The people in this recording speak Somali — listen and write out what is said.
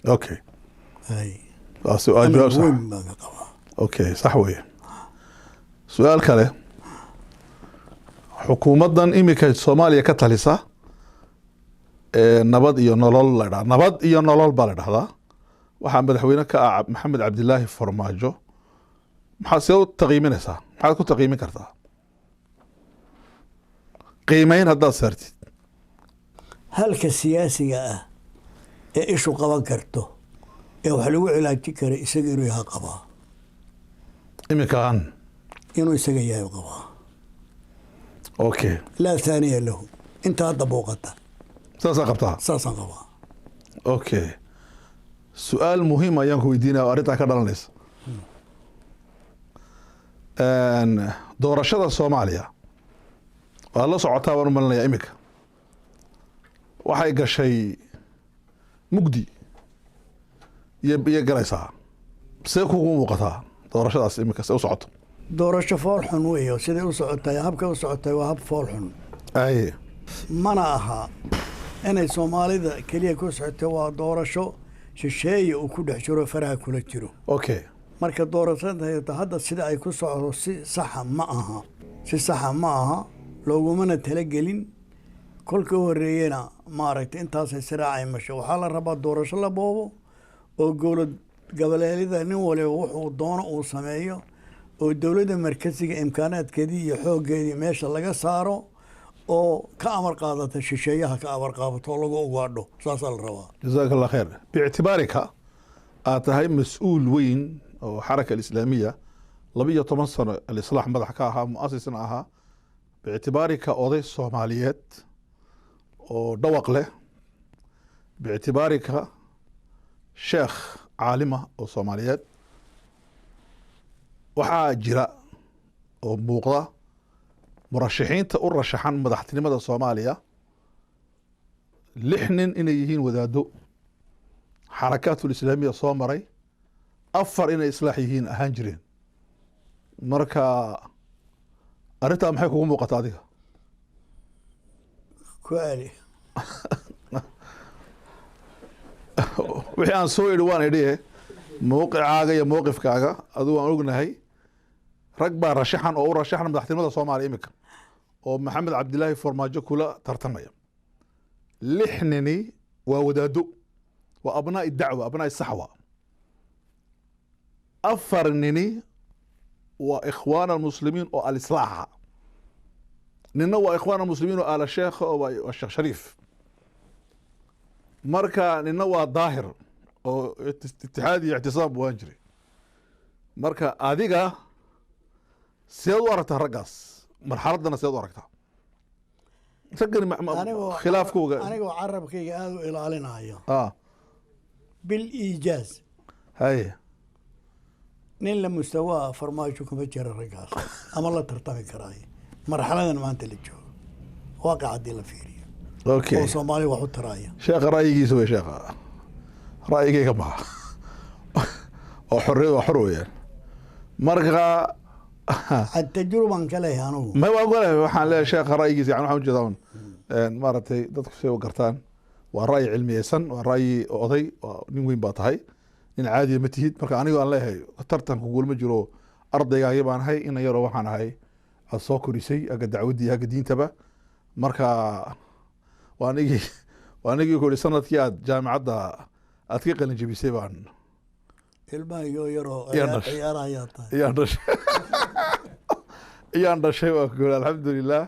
اوكي هاي سؤال جواب صح. وين بقى قبا اوكي صح ويه سؤال كله xukuumaddan iminka Soomaaliya ka talisa nabad iyo nolol la dhahaa nabad iyo nolol baa la dhahdaa waxaa madaxweyne ka ah Maxamed Cabdilaahi Farmaajo maxaa soo taqiiminaysaa maxaad ku taqiimin kartaa qiimeyn haddaad saartid halka siyaasiga ah ee ishu qaban karto ee wax lagu cilaajin kara isaga inuu yahay qabaa iminkaan inuu isaga yahay qabaa okay لا ثانية له انت هذا بوقته saasaa qabtaa اساسا قبا okay su-aal muhiim ayaan ku weydiinaya oo arrintaa ka dhalanaysa doorashada Soomaaliya waa la socotaa waan u malinayaa iminka waxay gashay mugdi iyo galaysaa see kugu muuqataa doorashadaas iminka see u socoto doorasho fool xun weeyo siday u socotay habka u socotay waa hab fool xun ay mana aha inay Soomaalida kaliya ku socotay waa doorasho shisheeye uu ku dhex jiro faraha kula jiro okay marka doorashada hadda sida ay ku socoto si sax ma aha si sax ma aha loogumana talagelin kolka horeeyana maaragtay intaas ay siraacay masho waxa la rabaa doorasho la boobo oo goboleedyada nin waliba wuxuu doono uu sameeyo oo dawladda markasiga imkaanaadkeedii iyo xooggeedii meesha laga saaro oo ka amar qaadata shisheeyaha ka amar qaabato lagu ugaadho saasaa la rabaa jazaak allah khayr biictibaarika aad tahay mas-uul weyn oo xaraka alislaamiya 12 sano alislaax madax ka ahaa muasisna ahaa biictibaarika oday Soomaaliyeed oo dhawaq leh biictibaarika sheekh caalima oo Soomaaliyeed waxaa jira oo muuqda murashaxiinta u rashaxan madaxtinimada Soomaaliya 6 nin inay yihiin wadaado xarakatul islaamiya soo maray 4 inay islaax yihiin ahaan jireen marka arrintaa maxay kugu muuqataa adiga kuali wixii aan soo idhi waan idhiye mowqicaaga iyo mowqifkaaga adigu waan ognahay rag baa rashaxan oo u rashaxan madaxtinimada Soomaaliya iminka oo Maxamed Cabdilaahi Farmaajo kula tartamaya 6 nini waa wadaado waa abnaa dacwa abnaa saxwa 4 nini waa ikhwaan almuslimiin oo alislaaxa nina waa ikhwaan almuslimiin oo ala sheekh oo sheekh Shariif marka nina waa daahir oo itixaadi iyo ictisaam waan jiray marka adiga seed u aragtaa raggaas marxaladana seed u aragtaa khilaafkooga aniga carabkayga aad u ilaalinayo bil iijaaz hay nin la mustawaa Farmaajo kuma jira raggaas ama la tartami karaayo marxaladan maanta la joogo waaqicadii la fiiriyo okay oo Soomaali wax u taraya sheekh ra'yigiisa way sheekh ra'yigayga ma oo xor weeyaan marka التجربة كله أنا ما أقول وحنا لا شيء رأيي يعني وحنا جداون مرتي ضد شيء وقرتان والرأي علمي سن والرأي قضي نين باطهاي إن عادي متهيد مركا أنا قال لها ترتن كقول مجرو أرضي جايب عن هاي إن يروح عن هاي الصقر شيء أجد عودي أجد دين تبع مركا وأنا كل سنة كياد جامعة دا أتقيق اللي نجيب سيبان الباقي يرو يا نش يا نش الحمد لله